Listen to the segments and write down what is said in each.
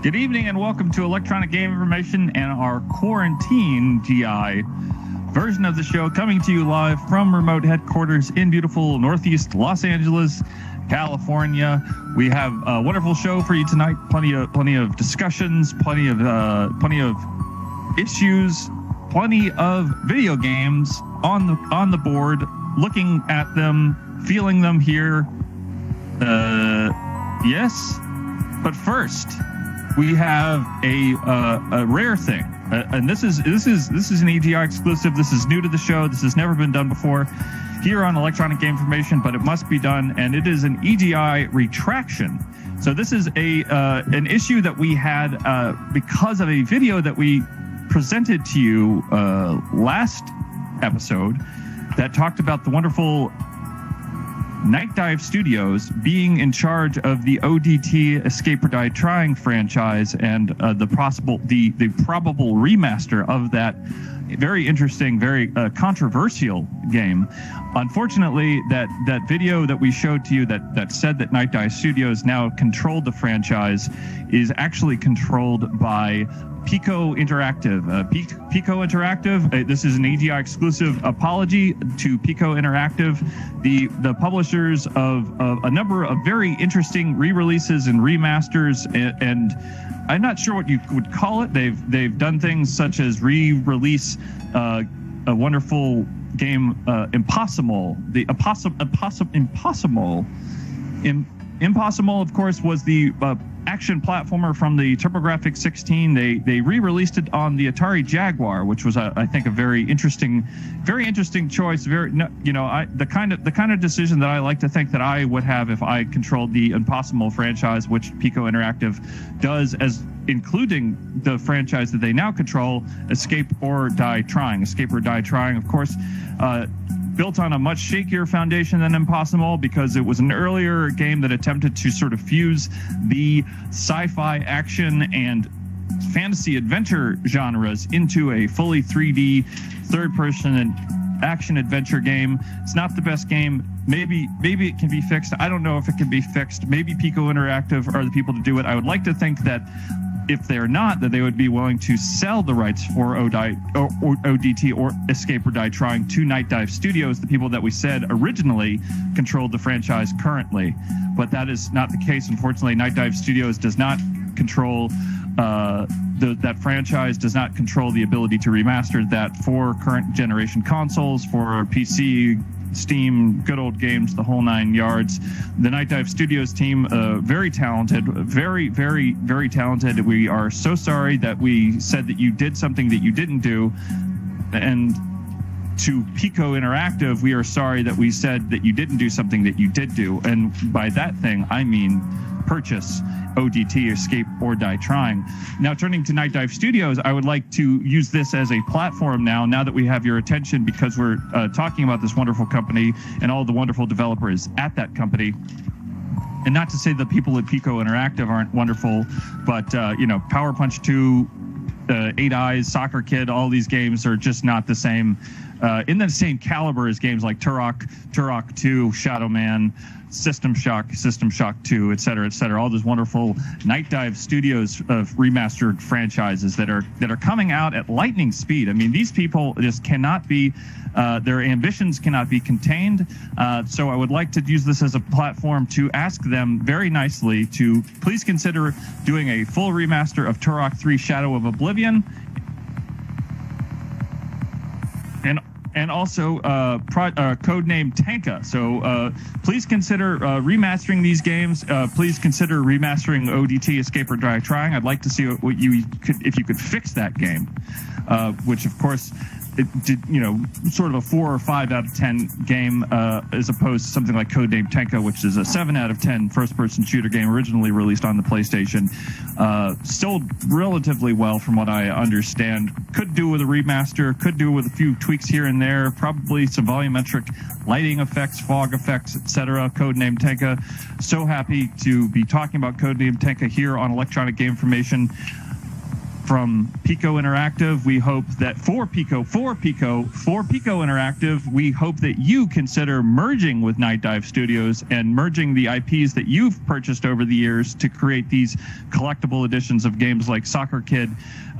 Good evening and welcome to Electronic Game Information and our Quarant-Egi version of the show, coming to you live from remote headquarters in beautiful Northeast Los Angeles, California. We have a wonderful show for you tonight. Plenty of discussions, plenty of issues, plenty of video games on the board. Looking at them, feeling them here. Yes, but first we have a rare thing, and this is an EGI exclusive. This is new to the show. This has never been done before here on Electronic Game Information, but it must be done, and it is an EGI retraction. So this is an issue that we had because of a video that we presented to you last episode that talked about the wonderful Night Dive Studios being in charge of the ODT Escape or Die Trying franchise and the probable remaster of that very interesting, very controversial game. Unfortunately, that video that we showed to you that said that Night Dive Studios now controlled the franchise is actually controlled by Pico Interactive. Pico Interactive, this is an EGI exclusive. Apology to Pico Interactive, the publishers of a number of very interesting re-releases and remasters, and I'm not sure what you would call it. They've done things such as re-release a wonderful game, Impossible. Impossible, of course, was the action platformer from the TurboGrafx 16. They re-released it on the Atari Jaguar, which was I think a very interesting choice. The kind of decision that I like to think that I would have if I controlled the Impossible franchise, which Pico Interactive does, as including the franchise that they now control, Escape or Die Trying. Escape or Die Trying, of course, built on a much shakier foundation than Impossible, because it was an earlier game that attempted to sort of fuse the sci-fi action and fantasy adventure genres into a fully 3D third-person and action adventure game. It's not the best game. Maybe it can be fixed. I don't know if it can be fixed. Maybe Pico Interactive are the people to do it. I would like to think that if they're not, that they would be willing to sell the rights for ODT or Escape or Die Trying to Night Dive Studios, the people that we said originally controlled the franchise currently. But that is not the case. Unfortunately, Night Dive Studios does not control that franchise, does not control the ability to remaster that for current generation consoles, for PC, Steam, good old games, the whole nine yards. The Night Dive Studios team, very talented, very, very, very talented. We are so sorry that we said that you did something that you didn't do. And to Pico Interactive, we are sorry that we said that you didn't do something that you did do. And by that thing, I mean purchase ODT, Escape or Die Trying. Now, turning to Night Dive Studios, I would like to use this as a platform now that we have your attention, because we're talking about this wonderful company and all the wonderful developers at that company. And not to say the people at Pico Interactive aren't wonderful, but Power Punch 2, 8 Eyes, Soccer Kid, all these games are just not the same, in the same caliber as games like Turok 2, Shadow Man, System Shock 2, et cetera, all those wonderful Night Dive Studios of remastered franchises that are coming out at lightning speed. I mean, these people just cannot be, their ambitions cannot be contained. So I would like to use this as a platform to ask them very nicely to please consider doing a full remaster of Turok 3 Shadow of Oblivion, and also codename Tanka. So please consider remastering these games. Please consider remastering ODT Escape or Die Trying. I'd like to see what you could, if you could fix that game, which of course it did, sort of a 4 or 5 out of 10 game, as opposed to something like Codename Tenka, which is a 7 out of 10 first-person shooter game originally released on the PlayStation. Still relatively well, from what I understand. Could do with a remaster, could do with a few tweaks here and there, probably some volumetric lighting effects, fog effects, etc. Codename Tenka. So happy to be talking about Codename Tenka here on Electronic Game Information. from Pico Interactive, we hope that for Pico Interactive, we hope that you consider merging with Night Dive Studios and merging the IPs that you've purchased over the years to create these collectible editions of games like Soccer Kid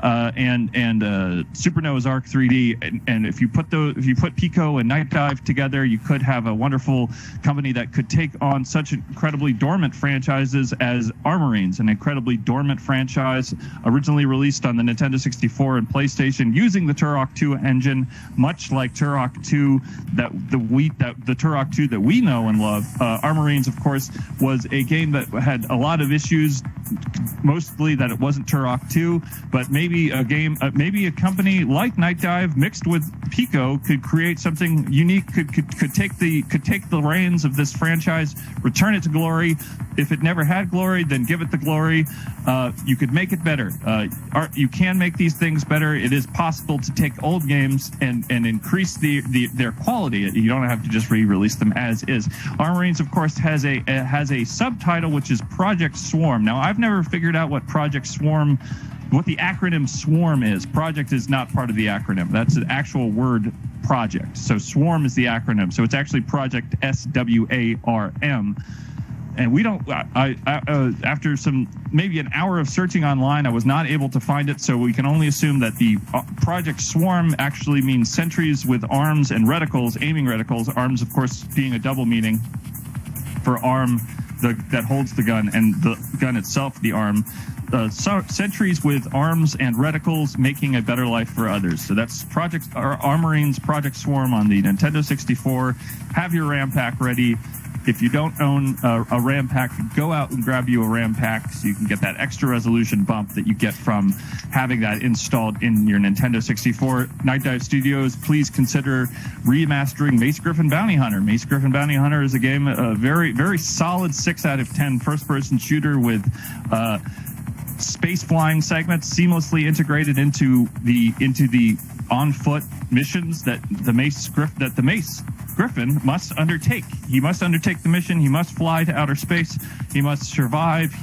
and Super Noah's Ark 3D. And if you put Pico and Night Dive together, you could have a wonderful company that could take on such incredibly dormant franchises as Armorines, an incredibly dormant franchise originally released on the Nintendo 64 and PlayStation using the Turok 2 engine, much like Turok 2 the Turok 2 that we know and love. Armorines, of course, was a game that had a lot of issues, mostly that it wasn't Turok 2, but maybe a company like Night Dive mixed with Pico could create something unique, could take the reins of this franchise, return it to glory. If it never had glory, then give it the glory. You could make it better. You can make these things better. It is possible to take old games and increase their quality. You don't have to just re-release them as is. Armorines, of course, has a subtitle which is Project Swarm. Now, I've never figured out what the acronym SWARM is. Project is not part of the acronym. That's an actual word, project. So SWARM is the acronym. So it's actually Project SWARM. And we don't. After maybe an hour of searching online, I was not able to find it. So we can only assume that the Project Swarm actually means sentries with arms and reticles, aiming reticles. Arms, of course, being a double meaning for arm that holds the gun, and the gun itself, the arm. Sentries with arms and reticles, making a better life for others. So that's Armorines Project Swarm on the Nintendo 64. Have your RAM pack ready. If you don't own a RAM pack, go out and grab you a RAM pack so you can get that extra resolution bump that you get from having that installed in your Nintendo 64. Night Dive Studios, please consider remastering Mace Griffin Bounty Hunter. Mace Griffin Bounty Hunter is a game, a very, very solid 6 out of 10 first-person shooter with space flying segments seamlessly integrated into the on-foot missions that the Mace Griffin must undertake. He must undertake the mission. He must fly to outer space. He must survive.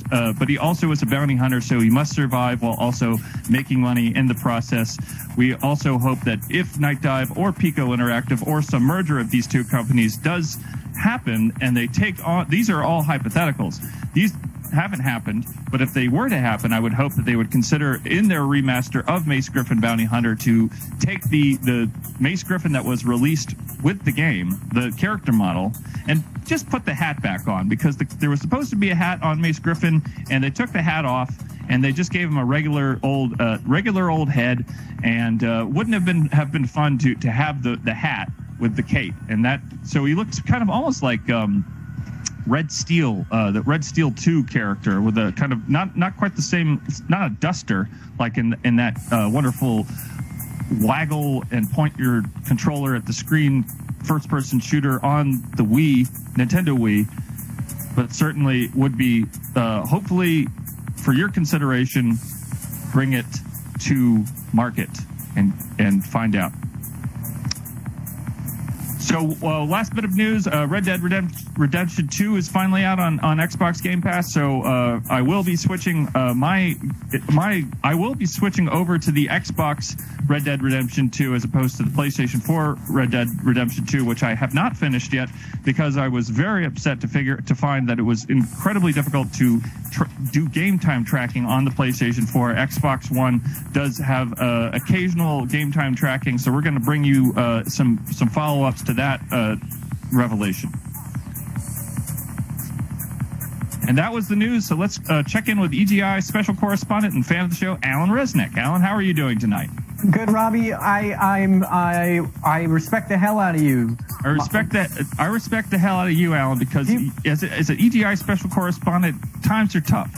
But he also is a bounty hunter, so he must survive while also making money in the process. We also hope that if Night Dive or Pico Interactive or some merger of these two companies does happen, and they take on, these are all hypotheticals. These haven't happened, but if they were to happen, I would hope that they would consider in their remaster of Mace Griffin Bounty Hunter to take the Mace Griffin that was released with the game, the character model, and just put the hat back on, because there was supposed to be a hat on Mace Griffin, and they took the hat off, and they just gave him a regular old head, and wouldn't have been fun to have the hat with the cape, and that, so he looks kind of almost like Red Steel, the Red Steel 2 character, with a kind of not quite the same, not a duster like in that wonderful waggle and point your controller at the screen first-person shooter on the Nintendo Wii, but certainly would be hopefully for your consideration, bring it to market and find out. So last bit of news, Red Dead Redemption 2 is finally out on Xbox Game Pass. So I will be switching I will be switching over to the Xbox Red Dead Redemption 2 as opposed to the PlayStation 4 Red Dead Redemption 2, which I have not finished yet because I was very upset to find that it was incredibly difficult to do game time tracking on the PlayStation 4. Xbox One does have occasional game time tracking, so we're going to bring you some follow-ups to that revelation. And that was the news. So let's check in with EGI special correspondent and fan of the show, Alan Resnick. Alan, how are you doing tonight? Good, Robby. I respect the hell out of you. I respect the hell out of you, Alan, because as an EGI special correspondent, times are tough.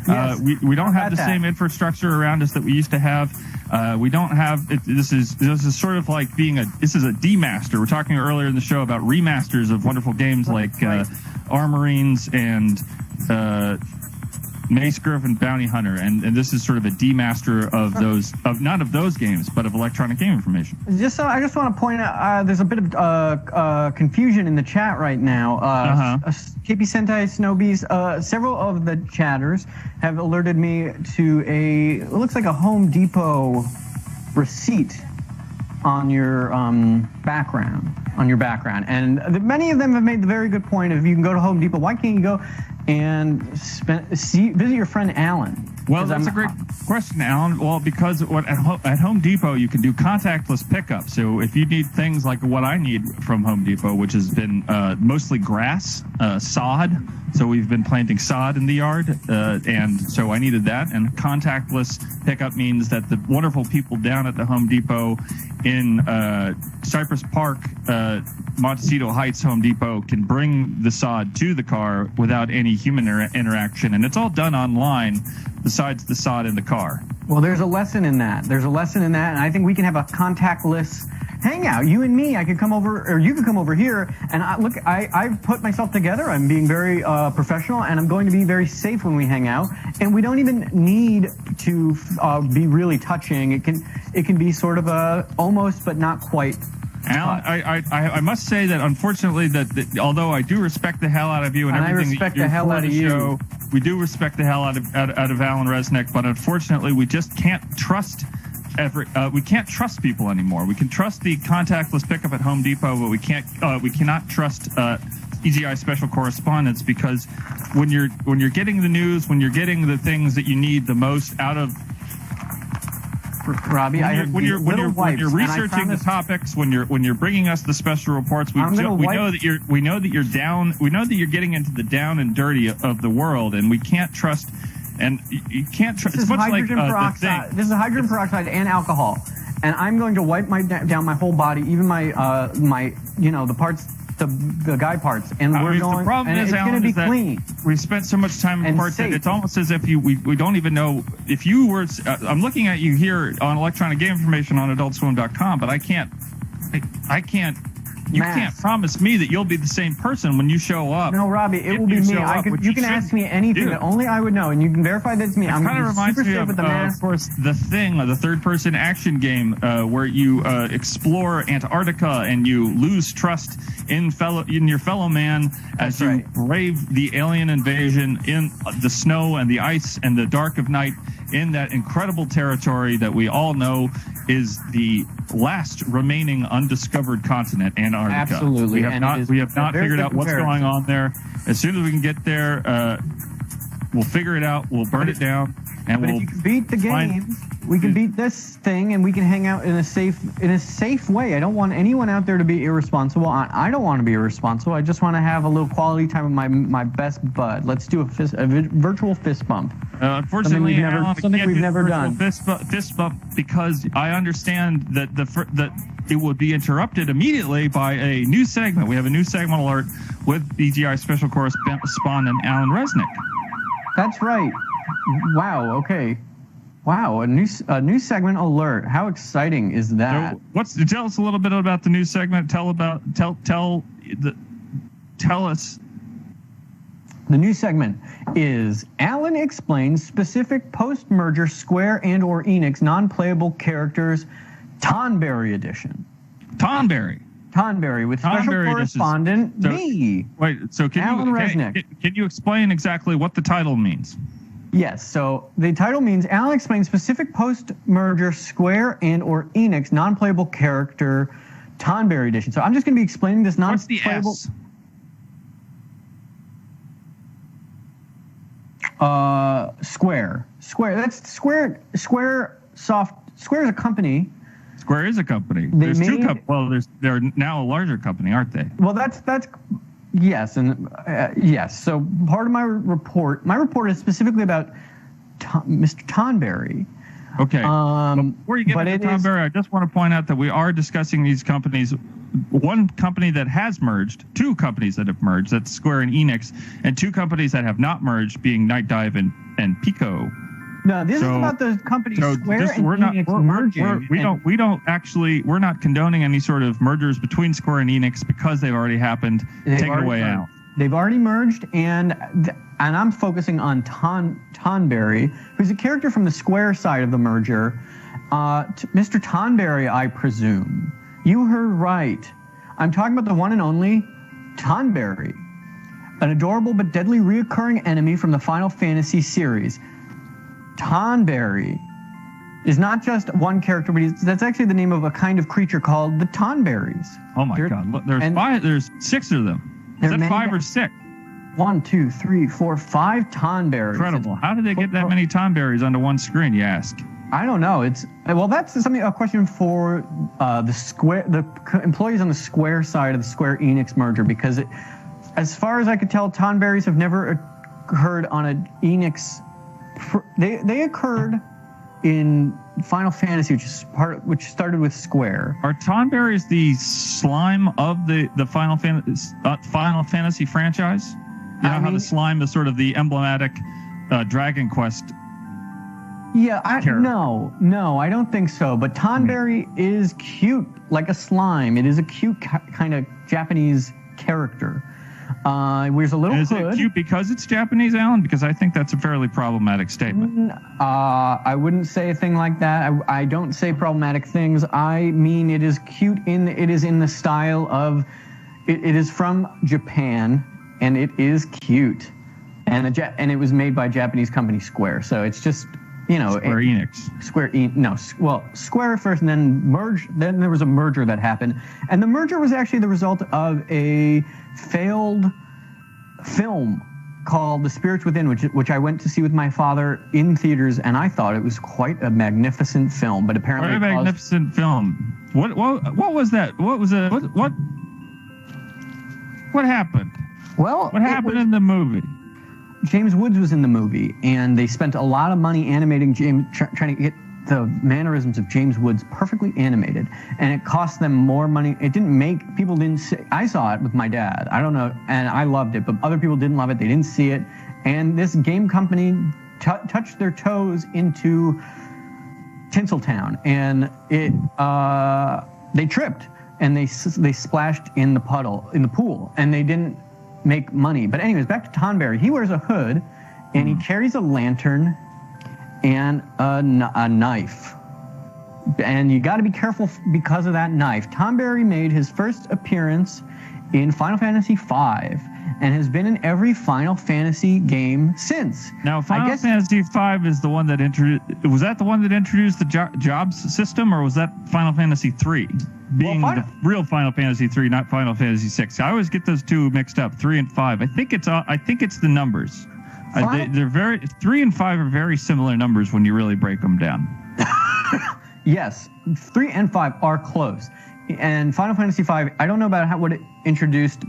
Yes, we don't have the same infrastructure around us that we used to have. We don't have this is sort of like this is a demaster. We're talking earlier in the show about remasters of wonderful games like Armorines and Mace Griffin Bounty Hunter, and this is sort of a demaster of those, of not of those games, but of electronic game information. I just want to point out there's a bit of confusion in the chat right now. KP Sentai Snowbees, several of the chatters have alerted me to it looks like a Home Depot receipt on your background. And many of them have made the very good point of, if you can go to Home Depot, why can't you go and visit your friend Alan? Well, that's a great question, Alan. Well, because at Home Depot, you can do contactless pickup. So if you need things like what I need from Home Depot, which has been mostly grass, sod. So we've been planting sod in the yard, and so I needed that. And contactless pickup means that the wonderful people down at the Home Depot in Cypress Park, Montecito Heights Home Depot can bring the sod to the car without any human interaction. And it's all done online besides the sod in the car. Well, there's a lesson in that. And I think we can have a contactless hangout. You and me, I could come over, or you could come over here, and I've put myself together. I'm being very professional, and I'm going to be very safe when we hang out. And we don't even need to be really touching. It can be sort of a almost, but not quite. Alan, I must say that unfortunately that although I do respect the hell out of you and everything I respect that you do the hell for out the of you. show, we do respect the hell out of Alan Resnick, but unfortunately we just can't trust we can't trust people anymore. We can trust the contactless pickup at Home Depot, but we cannot trust EGI special correspondence, because when you're getting the news, when you're getting the things that you need the most out of Robby, when you're researching the topics, when you're bringing us the special reports, we know that you're down. We know that you're getting into the down and dirty of the world, and we can't trust. And you can't trust. It's much like the thing. This is hydrogen peroxide and alcohol, and I'm going to wipe down my whole body, even my the parts. The guy parts, and the problem is, Alan, going to be clean. We spent so much time in parts that it's almost as if we don't even know if you were. I'm looking at you here on electronic game information on AdultSwim.com, but I can't. You can't promise me that you'll be the same person when you show up. No, Robby, it will be me. You can ask me anything that only I would know, and you can verify that it's me. I'm kind of reminds me of course, The Thing, the third-person action game where you explore Antarctica and you lose trust in your fellow man as you brave the alien invasion in the snow and the ice and the dark of night in that incredible territory that we all know is the last remaining undiscovered continent, Antarctica. Absolutely. We have not figured out what's going on there. As soon as we can get there, we'll figure it out. We'll burn it down, and we'll if you can beat the games. We can beat this thing, and we can hang out in a safe way. I don't want anyone out there to be irresponsible. I don't want to be irresponsible. I just want to have a little quality time with my best bud. Let's do a virtual fist bump. Unfortunately, something we've never done. Fist bump, because I understand that it would be interrupted immediately by a new segment. We have a new segment alert with EGI special correspondent Alan Resnick. That's right. Wow. Okay. Wow, a new segment alert. How exciting is that? So tell us a little bit about the new segment. Tell us. The new segment is Alan explains specific post-merger Square and/or Enix non-playable characters, Tonberry edition. Tonberry with special correspondent me. Wait, so can you explain exactly what the title means? Yes, so the title means Alan explains specific post-merger Square and/or Enix non-playable character Tonberry edition. So I'm just going to be explaining this non-playable. What's the S? Square. That's Square. Square is a company. Square is a company. There's two companies. Well, they're now a larger company, aren't they? Well, that's. Yes, and yes. So part of my report is specifically about Mr. Tonberry. Okay. Before you get into Tonberry, I just want to point out that we are discussing these companies. One company that has merged, two companies that have merged, that's Square and Enix, and two companies that have not merged, being Night Dive and Pico. No, this is about the companies Square and Enix merging. We're not condoning any sort of mergers between Square and Enix because they've already happened. Take it away, Al. They've already merged, and I'm focusing on Tonberry, who's a character from the Square side of the merger. Mr. Tonberry, I presume. You heard right. I'm talking about the one and only Tonberry, an adorable but deadly reoccurring enemy from the Final Fantasy series. Tonberry is not just one character, but that's actually the name of a kind of creature called the Tonberries. Oh my God! Look, there's 6 of them. Is that 5 or 6? 1, 2, 3, 4, 5 Tonberries. Incredible! How did they get that many Tonberries onto one screen? You ask. I don't know. That's a question for the employees on the Square side of the Square Enix merger, because as far as I could tell, Tonberries have never occurred on an Enix. They occurred in Final Fantasy, which started with Square. Are Tonberries the slime of the Final Fantasy franchise? You know how the slime is sort of the emblematic Dragon Quest. Yeah, no, I don't think so. But Tonberry is cute, like a slime. It is a cute kind of Japanese character. Wears a little hood. Is it cute because it's Japanese, Alan? Because I think that's a fairly problematic statement. I wouldn't say a thing like that. I don't say problematic things. I mean, it is cute it is in the style of, it is from Japan, and it is cute, and it was made by a Japanese company, Square. So it's just, Square Enix. Square first, and then merged. Then there was a merger that happened, and the merger was actually the result of a failed film called The Spirits Within, which I went to see with my father in theaters, and I thought it was quite a magnificent film. But apparently, magnificent film. What was that? What was it? What happened? Well, what happened in the movie? James Woods was in the movie, and they spent a lot of money animating James, trying to get the mannerisms of James Woods perfectly animated, and it cost them more money. People didn't see. I saw it with my dad. I don't know, and I loved it, but other people didn't love it. They didn't see it, and this game company touched their toes into Tinseltown, and they tripped, and they splashed in the pool, and they didn't make money. But anyways, back to Tonberry. He wears a hood, and he carries a lantern and a knife. And you got to be careful because of that knife. Tonberry made his first appearance in Final Fantasy V and has been in every Final Fantasy game since. Now, Final Fantasy V is the one that was that the one that introduced the jobs system, or was that Final Fantasy III? The real Final Fantasy III, not Final Fantasy VI. I always get those two mixed up, 3 and 5. I think it's the numbers. They're 3 and 5 are very similar numbers when you really break them down. Yes, 3 and 5 are close. And Final Fantasy V, I don't know about what it introduced,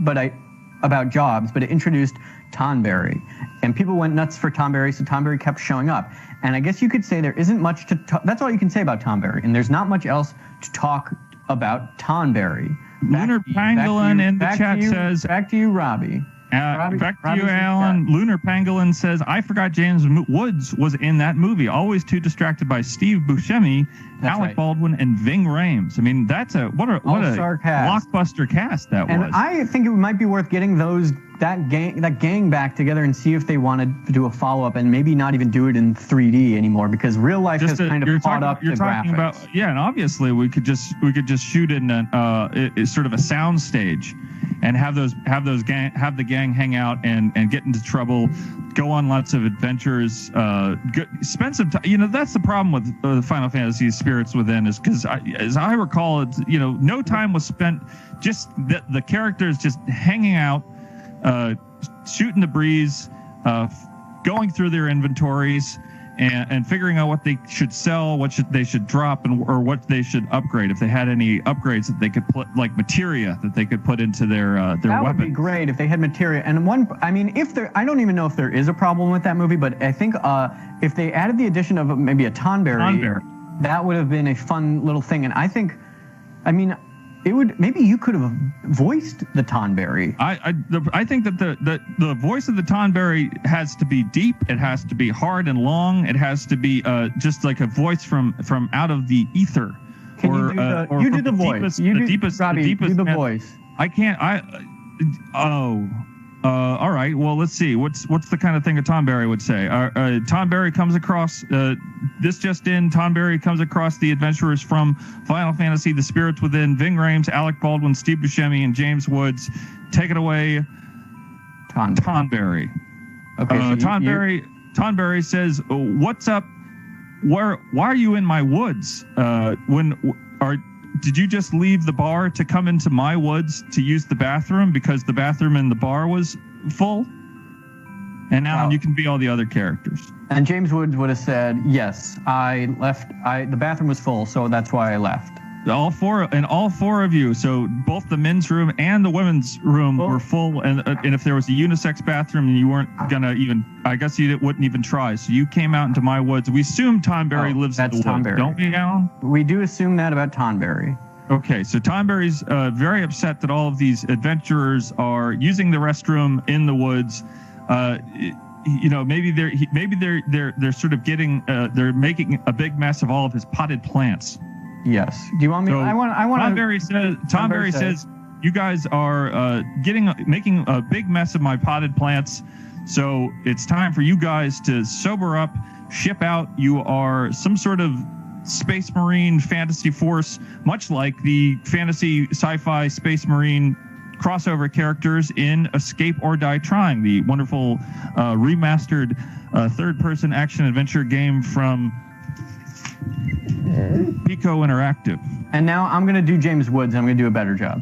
about jobs, but it introduced Tonberry. And people went nuts for Tonberry, so Tonberry kept showing up. And I guess you could say there isn't much to talk. That's all you can say about Tonberry, and there's not much else to talk about Tonberry. Lunar Pangolin in the chat says... Back to you, Robby. Back to you, Alan. Lunar Pangolin says, I forgot James Woods was in that movie. Always too distracted by Steve Buscemi, Alec Baldwin, and Ving Rhames. I mean, what a blockbuster cast that was. And I think it might be worth getting that gang back together and see if they wanted to do a follow-up and maybe not even do it in 3D anymore, because real life has kind of caught up to graphics. And obviously we could just shoot in sort of a sound stage and have the gang hang out and get into trouble, go on lots of adventures, spend some time. That's the problem with the Final Fantasy Spirits Within, is because as I recall, it's, no time was spent, just the characters just hanging out, shooting the breeze, going through their inventories, and figuring out what they should sell, they should drop, or what they should upgrade, if they had any upgrades that they could put, like materia that they could put into their weapon. That would be great if they had materia. And I don't even know if there is a problem with that movie, but I think if they added the addition of maybe a Tonberry, that would have been a fun little thing. And maybe you could have voiced the Tonberry. I think that the voice of the Tonberry has to be deep. It has to be hard and long. It has to be just like a voice from out of the ether. You do the voice. The deepest. Robby, do the voice. I can't. all right. Well, let's see. What's the kind of thing a Tonberry would say? Tonberry comes across this just in. Tonberry comes across the adventurers from Final Fantasy: The Spirits Within. Ving Rhames, Alec Baldwin, Steve Buscemi, and James Woods. Take it away, Tonberry. Okay. Tonberry says, "What's up? Why are you in my woods? Did you just leave the bar to come into my woods to use the bathroom because the bathroom in the bar was full?" And now you can be all the other characters. And James Woods would have said, "Yes, I left. The bathroom was full, so that's why I left." All four of you. So both the men's room and the women's room were full, and if there was a unisex bathroom, you weren't gonna even. I guess you wouldn't even try. So you came out into my woods. We assume Tonberry lives in the woods, Tonberry. Don't we, Alan? We do assume that about Tonberry. Okay, so Tonberry's very upset that all of these adventurers are using the restroom in the woods. Maybe they're sort of getting they're making a big mess of all of his potted plants. Yes. Do you want me? So I want. Tonberry says you guys are making a big mess of my potted plants. So it's time for you guys to sober up, ship out. You are some sort of space marine fantasy force, much like the fantasy sci-fi space marine crossover characters in Escape or Die Trying, the wonderful remastered third-person action-adventure game from Pico Interactive. And now I'm going to do James Woods. I'm going to do a better job.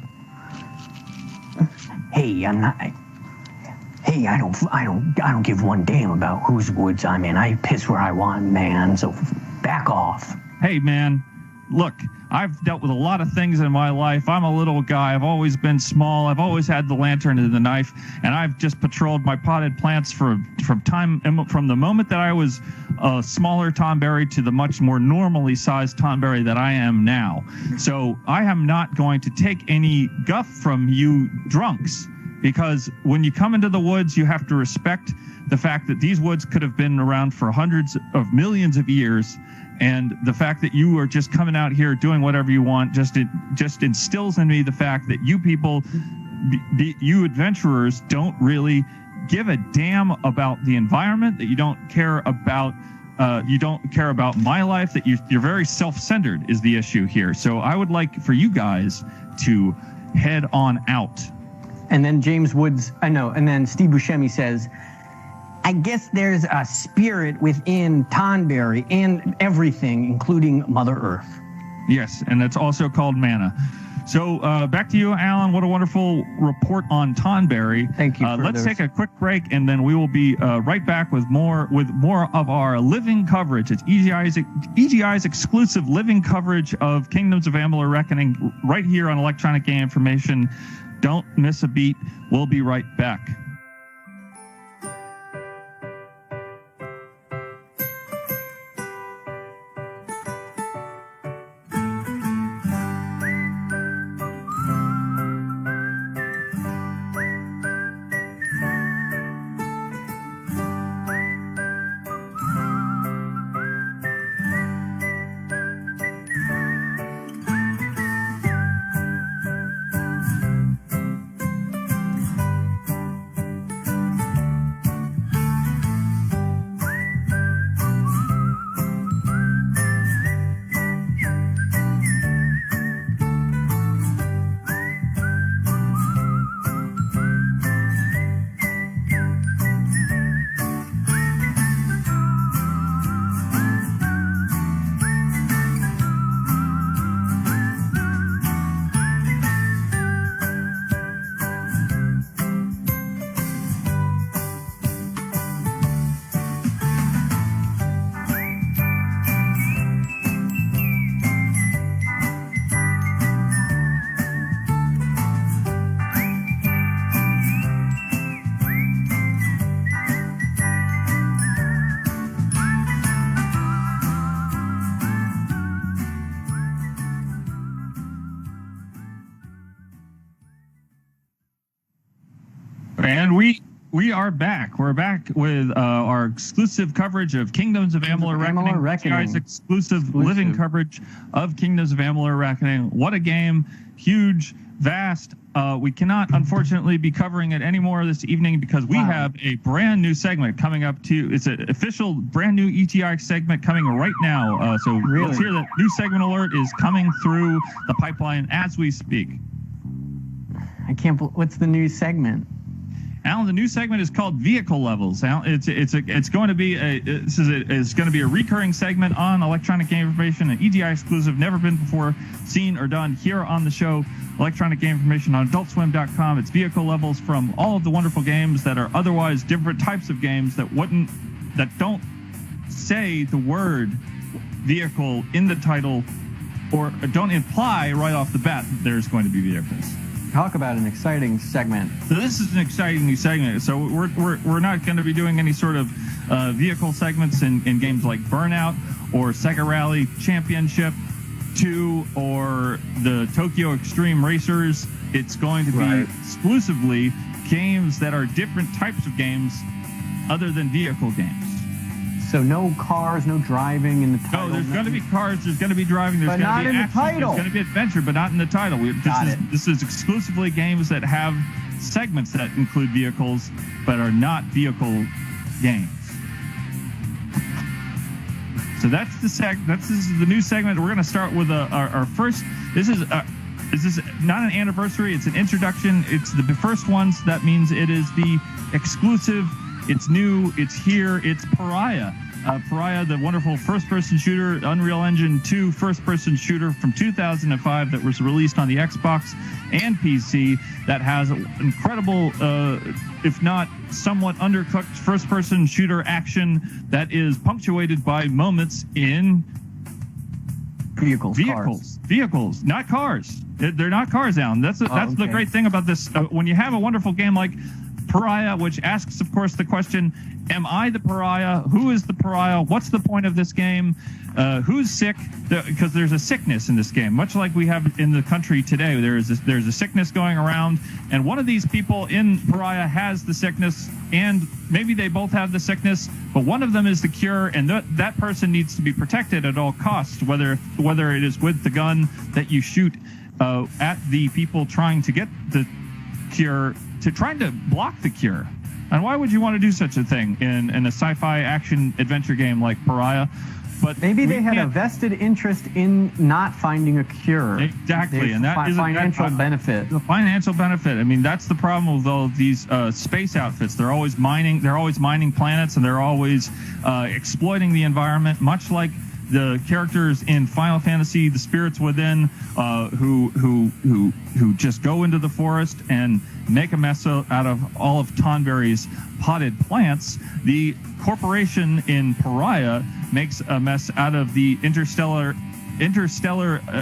Hey, I don't give one damn about whose woods I'm in. I piss where I want, man. So back off. Hey, man, look, I've dealt with a lot of things in my life. I'm a little guy. I've always been small. I've always had the lantern and the knife, and I've just patrolled my potted plants from the moment that I was a smaller Tonberry to the much more normally sized Tonberry that I am now. So I am not going to take any guff from you drunks, because when you come into the woods, you have to respect the fact that these woods could have been around for hundreds of millions of years. And the fact that you are just coming out here doing whatever you want just instills in me the fact that you people, you adventurers, don't really give a damn about the environment, that you don't care about my life, that you're very self-centered is the issue here. So I would like for you guys to head on out. And then James Woods, and then Steve Buscemi says, "I guess there's a spirit within Tonberry and everything, including Mother Earth." Yes, and it's also called mana. So back to you, Alan. What a wonderful report on Tonberry. Thank you. Let's take a quick break, and then we will be right back with more of our living coverage. It's EGI's exclusive living coverage of Kingdoms of Amalur Reckoning right here on Electronic Game Information. Don't miss a beat. We'll be right back. And we are back. We're back with our exclusive coverage of Kingdoms of Amalur Reckoning. Guys, exclusive living coverage of Kingdoms of Amalur Reckoning. What a game. Huge, vast. We cannot, unfortunately, be covering it anymore this evening because we have a brand new segment coming up. It's an official brand new ETI segment coming right now. So let's hear that new segment alert is coming through the pipeline as we speak. I can't. What's the new segment? Alan, the new segment is called Vehicle Levels. Alan, it's going to be a recurring segment on electronic game information, an EDI exclusive, never been before seen or done here on the show. Electronic game information on AdultSwim.com. It's vehicle levels from all of the wonderful games that are otherwise different types of games that don't say the word vehicle in the title or don't imply right off the bat that there's going to be vehicles. Talk about an exciting segment. So this is an exciting new segment. So we're not going to be doing any sort of vehicle segments in games like Burnout or Sega Rally Championship 2 or the Tokyo Extreme Racers. It's going to be exclusively games that are different types of games other than vehicle games. So no cars, no driving in the title. No, there's going to be cars, there's going to be driving, there's going to be action, there's going to be adventure, but not in the title. This is exclusively games that have segments that include vehicles, but are not vehicle games. So that's this is the new segment. We're going to start with our first. This is not an anniversary. It's an introduction. It's the first one. So that means it is the exclusive. It's new. It's here. It's Pariah. Pariah, the wonderful first-person shooter, Unreal Engine 2 first-person shooter from 2005 that was released on the Xbox and PC that has incredible, if not somewhat undercooked first-person shooter action that is punctuated by moments in vehicles, not cars. They're not cars, Alan. That's the great thing about this. When you have a wonderful game like Pariah, which asks, of course, the question, am I the pariah? Who is the pariah? What's the point of this game? Who's sick? Because there's a sickness in this game, much like we have in the country today. There's a sickness going around, and one of these people in Pariah has the sickness, and maybe they both have the sickness, but one of them is the cure, and that person needs to be protected at all costs, whether it is with the gun that you shoot at the people trying to get the cure, to trying to block the cure. And why would you want to do such a thing in a sci-fi action adventure game like Pariah? But maybe they had a vested interest in not finding a cure. Exactly, and that is financial benefit. The financial benefit. I mean, that's the problem with all of these space outfits. They're always mining. They're always mining planets, and they're always exploiting the environment, much like the characters in Final Fantasy, the Spirits Within, who just go into the forest and make a mess out of all of Tonberry's potted plants. The corporation in Pariah makes a mess out of the interstellar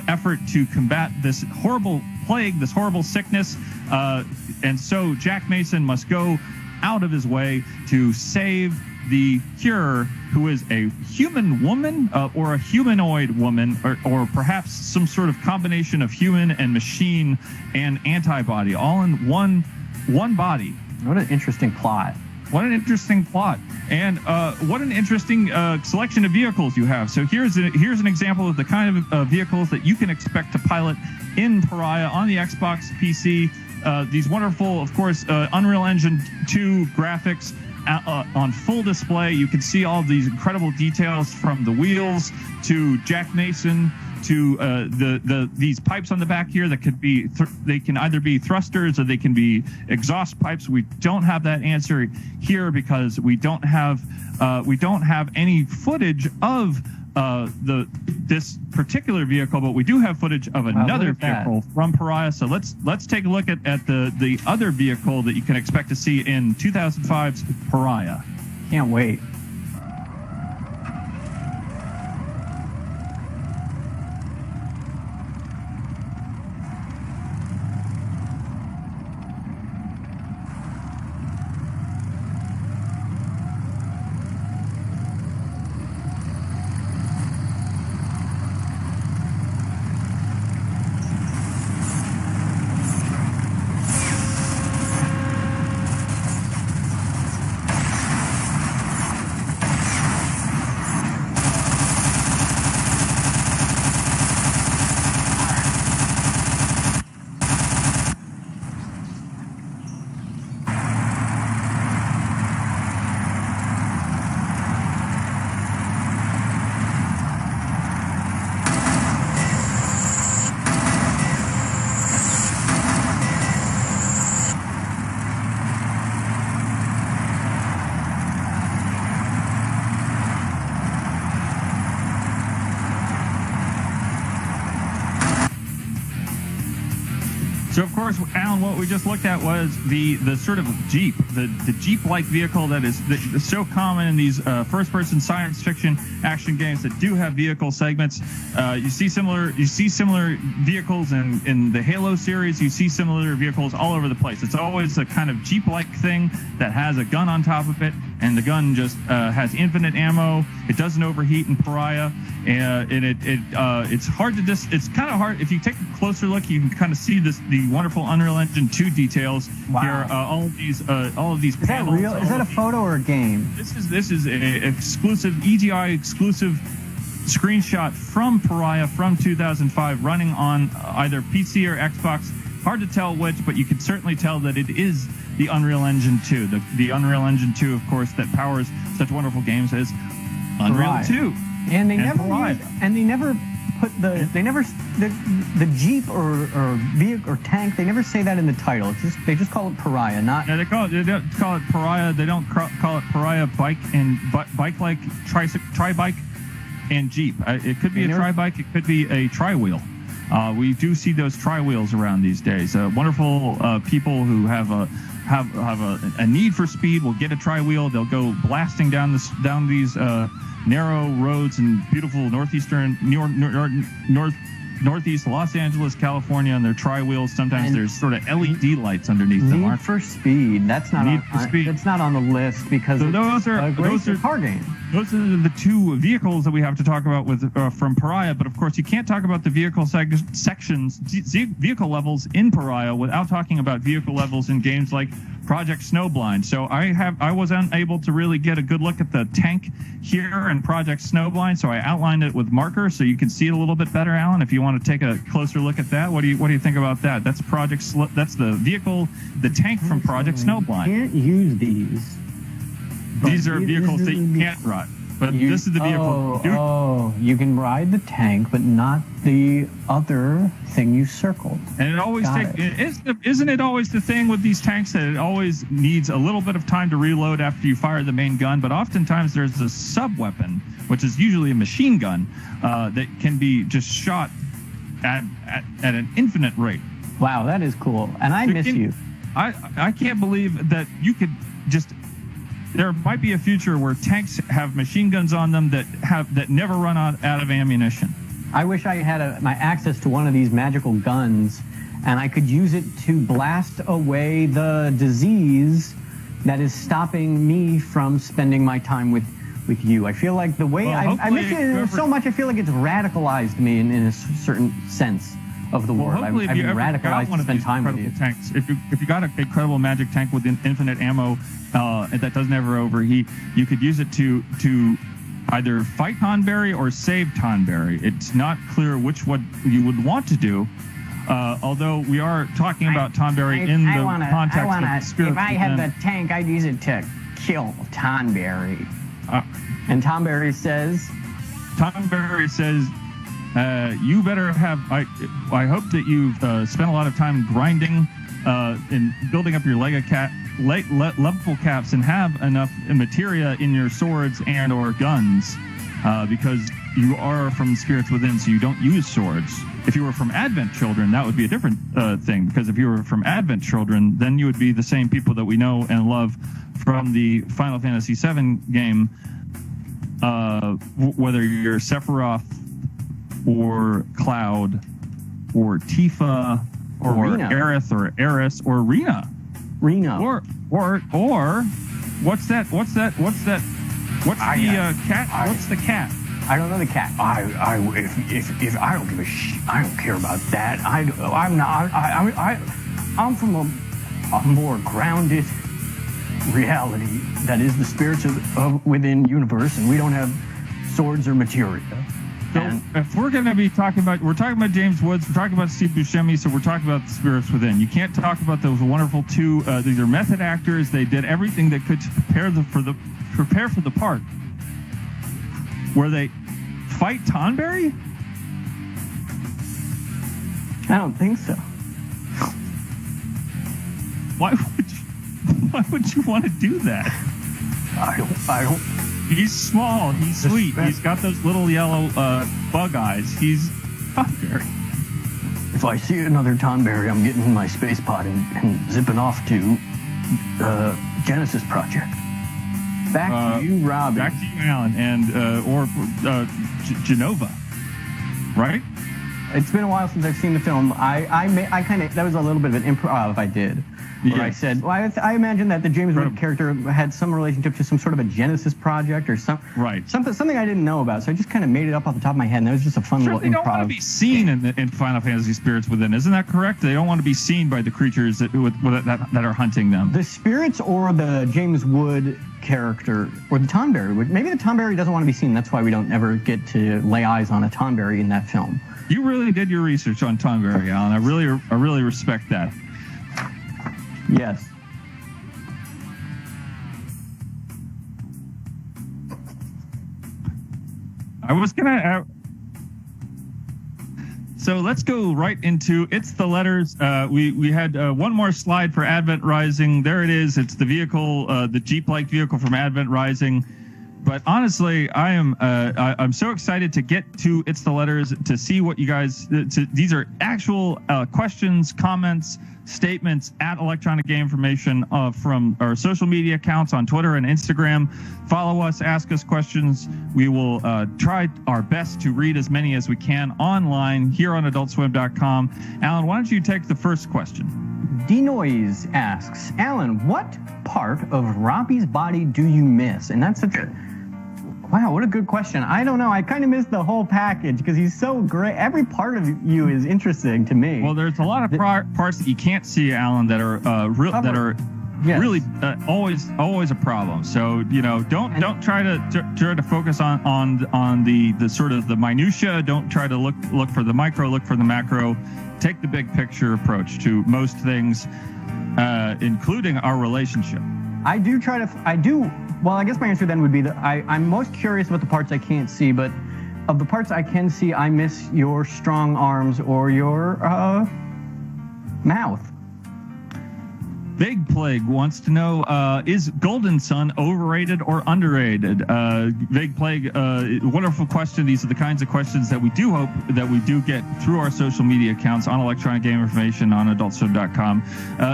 effort to combat this horrible plague, this horrible sickness, and so Jack Mason must go out of his way to save the cure, who is a human woman or a humanoid woman, or perhaps some sort of combination of human and machine and antibody, all in one body. What an interesting plot. What an interesting plot. And what an interesting selection of vehicles you have. So here's an example of the kind of vehicles that you can expect to pilot in Pariah on the Xbox PC. These wonderful, of course, Unreal Engine 2 graphics on full display. You can see all these incredible details, from the wheels to Jack Mason to these pipes on the back here that could be they can either be thrusters or they can be exhaust pipes. We don't have that answer here because we don't have any footage of this particular vehicle, but we do have footage of another vehicle from Pariah. So let's take a look at the other vehicle that you can expect to see in 2005's Pariah. Can't wait. So, of course, Alan, what we just looked at was the sort of Jeep, the Jeep-like vehicle that is so common in these first-person science fiction action games that do have vehicle segments. You see similar vehicles in the Halo series. You see similar vehicles all over the place. It's always a kind of Jeep-like thing that has a gun on top of it, and the gun just has infinite ammo. It doesn't overheat in Pariah, and it's hard to it's kind of hard if you take a closer look. You can kind of see the wonderful Unreal Engine 2 details. Wow. Here. All of these Is that panels, real? Is that a photo or a game? This is a exclusive EGI exclusive screenshot from Pariah from 2005, running on either PC or Xbox. Hard to tell which, but you can certainly tell that it is the Unreal Engine 2. The Unreal Engine 2, of course, that powers such wonderful games as Unreal Pariah. 2. And they Pariah. never put the Jeep or vehicle or tank. They never say that in the title. They just call it Pariah, not. Yeah, they don't call it Pariah. They don't call it Pariah bike and bike like tri-bike and Jeep. It could be a tri-bike. It could be a tri-wheel. We do see those tri-wheels around these days. Wonderful people who have a need for speed will get a tri-wheel. They'll go blasting down these narrow roads in beautiful northeast Los Angeles, California, and their tri-wheels. Sometimes there's sort of LED lights underneath them. Need for Speed. That's not That's not on the list because those are car game. Those are the two vehicles that we have to talk about with from Pariah. But of course, you can't talk about the vehicle vehicle levels in Pariah without talking about vehicle levels in games like Project Snowblind. So I was unable to really get a good look at the tank here in Project Snowblind. So I outlined it with marker so you can see it a little bit better, Alan. If you want to take a closer look at that, what do you think about that? That's that's the vehicle, the tank from Project Snowblind. Can't use these. These are vehicles that you can't ride. But this is the vehicle. You can ride the tank, but not the other thing you circled. And it always isn't it always the thing with these tanks that it always needs a little bit of time to reload after you fire the main gun, but oftentimes there's a sub-weapon, which is usually a machine gun, that can be just shot at an infinite rate. Wow, that is cool. And I miss you. I can't believe that you could just... There might be a future where tanks have machine guns on them that never run out of ammunition. I wish I had my access to one of these magical guns, and I could use it to blast away the disease that is stopping me from spending my time with you. I feel like the way I miss you so much. I feel like it's radicalized me in a certain sense of the world. I've been radicalized to spend time with you. Tanks, if you got an incredible magic tank with infinite ammo that doesn't ever overheat, you could use it to either fight Tonberry or save Tonberry. It's not clear which one you would want to do. Although we are talking about Tonberry in the context of Spirits If I had the tank, I'd use it to kill Tonberry. And Tonberry says, you better have. I hope that you've spent a lot of time grinding and building up your level caps and have enough materia in your swords and or guns, because you are from Spirits Within, so you don't use swords. If you were from Advent Children, that would be a different thing, because if you were from Advent Children, then you would be the same people that we know and love from the Final Fantasy VII game, whether you're Sephiroth or Cloud or Tifa or Aerith or Eris or Rena. Or what's that? What's the cat? What's the cat? I don't know the cat. If I don't give a I don't care about that. I'm from a more grounded reality that is the Spirits of Within universe, and we don't have swords or materia. So if we're going to be talking about James Woods, we're talking about Steve Buscemi, so we're talking about the Spirits Within. You can't talk about those wonderful two. These are method actors. They did everything they could to prepare for the part. Where they fight Tonberry? I don't think so. Why would you want to do that? I don't. He's small. He's sweet. He's got those little yellow bug eyes. He's Tonberry. If I see another Tonberry, I'm getting in my space pod and zipping off to Genesis Project. Back to you, Robby. Back to you, Alan, and Genova, right? It's been a while since I've seen the film. I kind of, that was a little bit of an improv I did. Where I said, well, I imagine that the James Wood character had some relationship to some sort of a Genesis project or something I didn't know about. So I just kind of made it up off the top of my head, and that was just a fun little improv. They don't want to be seen in Final Fantasy Spirits Within, isn't that correct? They don't want to be seen by the creatures that are hunting them. The spirits or the James Wood character or the Tonberry. Maybe the Tonberry doesn't want to be seen. That's why we don't ever get to lay eyes on a Tonberry in that film. You really did your research on Tonberry, Alan. I really respect that. Yes. So let's go right into It's the Letters. We had one more slide for Advent Rising. There it is. It's the vehicle, the Jeep-like vehicle from Advent Rising. But honestly, I'm so excited to get to It's the Letters to see what you guys. These are actual questions, comments, statements at Electronic Game Information from our social media accounts on Twitter and Instagram. Follow us, ask us questions. We will try our best to read as many as we can online here on AdultSwim.com. Alan, why don't you take the first question? D-Noise asks, Alan, what part of Robby's body do you miss? And that's such a... Wow, what a good question. I don't know. I kind of miss the whole package because he's so great. Every part of you is interesting to me. Well, there's a lot of parts that you can't see, Alan, that are really always a problem. So don't try to focus on the sort of the minutia. Don't try to look for the micro. Look for the macro. Take the big picture approach to most things, including our relationship. Well, I guess my answer then would be that I'm most curious about the parts I can't see, but of the parts I can see, I miss your strong arms or your mouth. Big Plague wants to know, is Golden Sun overrated or underrated? Big Plague, wonderful question. These are the kinds of questions that we do hope that we do get through our social media accounts on Electronic Game Information on AdultSwim.com.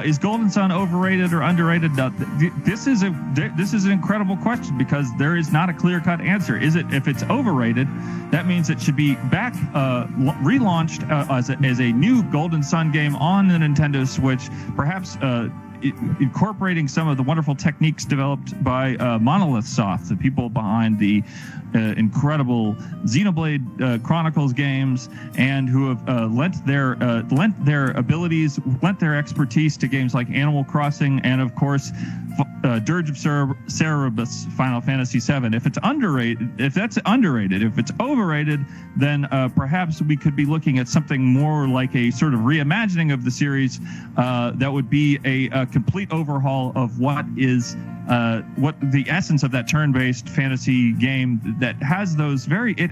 Is Golden Sun overrated or underrated? Now, this is an incredible question because there is not a clear-cut answer. If it's overrated, that means it should be back relaunched as a new Golden Sun game on the Nintendo Switch, perhaps incorporating some of the wonderful techniques developed by Monolith Soft, the people behind the incredible Xenoblade Chronicles games, and who have lent their abilities, lent their expertise to games like Animal Crossing, and of course Dirge of Cerberus, Final Fantasy VII. If it's underrated, if it's overrated, then perhaps we could be looking at something more like a sort of reimagining of the series that would be a complete overhaul of what the essence of that turn-based fantasy game that has those it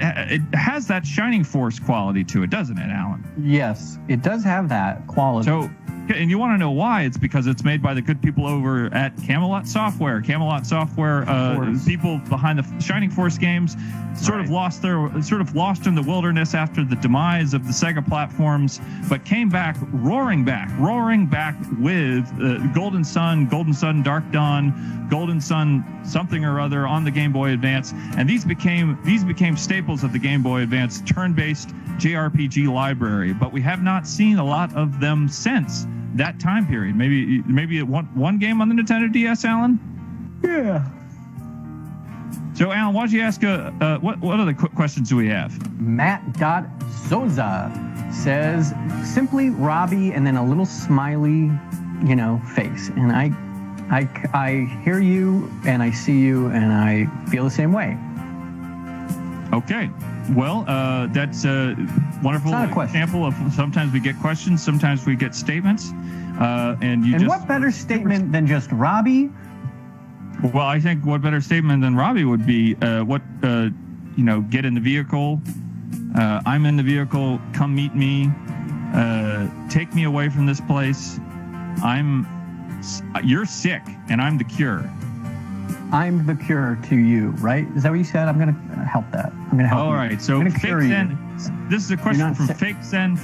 has that Shining Force quality to it, doesn't it, Alan? Yes, it does have that quality. So, and you want to know why? It's because it's made by the good people over at Camelot Software. Camelot Software, people behind the Shining Force games, sort of lost in the wilderness after the demise of the Sega platforms, but came back roaring back with Golden Sun, Dark Dawn, Golden Sun something or other on the Game Boy Advance, and these became staples of the Game Boy Advance turn-based JRPG library. But we have not seen a lot of them since that time period. Maybe one game on the Nintendo DS, Alan? Yeah. So, Alan, why don't you ask what other questions do we have? Matt.Soza says simply Robby and then a little smiley, face. And I hear you and I see you and I feel the same way. Okay. Well, that's a wonderful example of sometimes we get questions, sometimes we get statements. And what better statement than just Robby? Well, I think what better statement than Robby would be get in the vehicle. I'm in the vehicle. Come meet me. Take me away from this place. You're sick, and I'm the cure. I'm the cure to you, right? Is that what you said? I'm going to help that. I'm going to help. All right. So Fake Zen. This is a question from Fake Zen.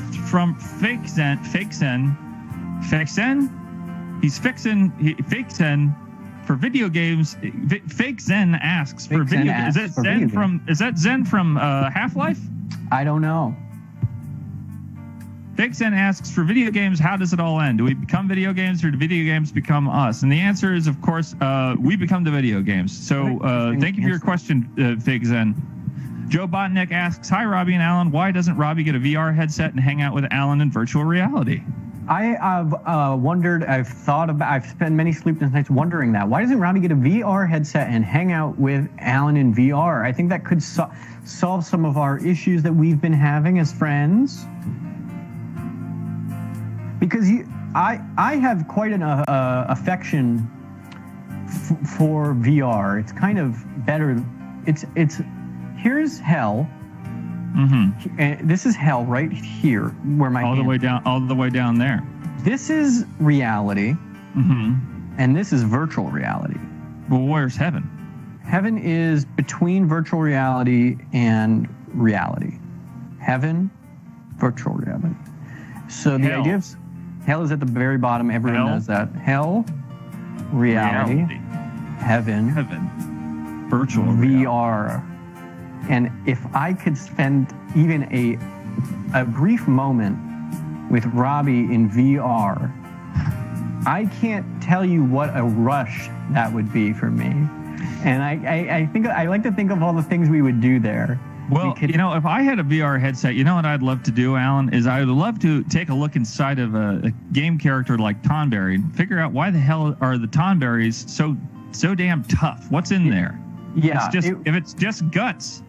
Fake Zen. He's fixing Fake Zen for video games. Fake Zen asks for video games. Is that Zen from Half-Life? I don't know. Fake Zen asks, for video games, how does it all end? Do we become video games, or do video games become us? And the answer is, of course, we become the video games. So thank you for your question, Fake Zen. Joe Botnick asks, hi, Robby and Alan. Why doesn't Robby get a VR headset and hang out with Alan in virtual reality? I've wondered, I've spent many sleepless nights wondering that. Why doesn't Robby get a VR headset and hang out with Alan in VR? I think that could solve some of our issues that we've been having as friends. Because I have quite an affection for VR. It's kind of better. It's here's hell. Mm-hmm. This is hell right here, where my all the way down there. This is reality, and this is virtual reality. Well, where's heaven? Heaven is between virtual reality and reality. Heaven, virtual reality. So the idea of hell is at the very bottom. Everyone knows that. Hell, reality. Heaven, virtual VR. And if I could spend even a brief moment with Robby in VR, I can't tell you what a rush that would be for me. And I think I like to think of all the things we would do there. Well, if I had a VR headset, you know what I'd love to do, Alan, is I would love to take a look inside of a game character like Tonberry and figure out why the hell are the Tonberries so damn tough. What's in there? Yeah. If it's just guts,